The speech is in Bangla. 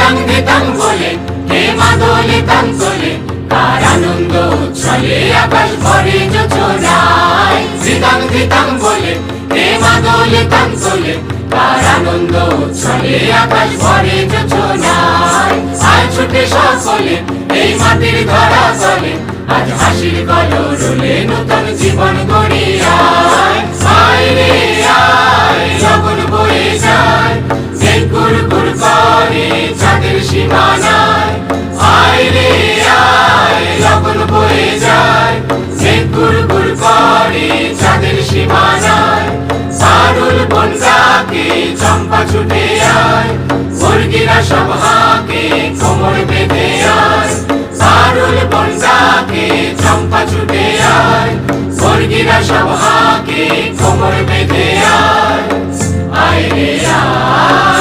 ধিতাং ধিতাং বলে হে মাদলে তান্তলে কার আনন্দ উচ্ছলে আকাশ ভরে যোছনায়। ধিতাং ধিতাং বলে হে মাদলে তান্তলে কার আনন্দ উচ্ছলে আকাশ ভরে যোছনায়। আয় ছুটে সকলে এই মাটির ধরা তলে আজ হাসির কলরলে নূতন জীবন গড়ি আয়। আয় রে আয় লগন বয়ে যায় মেঘ গুড়গুড় করে চাঁদের সীমানায়। আয় রে আয় লগন বয়ে যায় মেঘ গুড়গুড় করে চাঁদের সীমানায়। সারুল বন ডাকে চম্পা ছুটে আয় মুরগিরা সব হাঁকে কোমর বেঁধে আয়। সারুল বন ডাকে চম্পা ছুটে আয় মুরগিরা সব হাঁকে কোমর বেঁধে আয়। আয় রে আয়।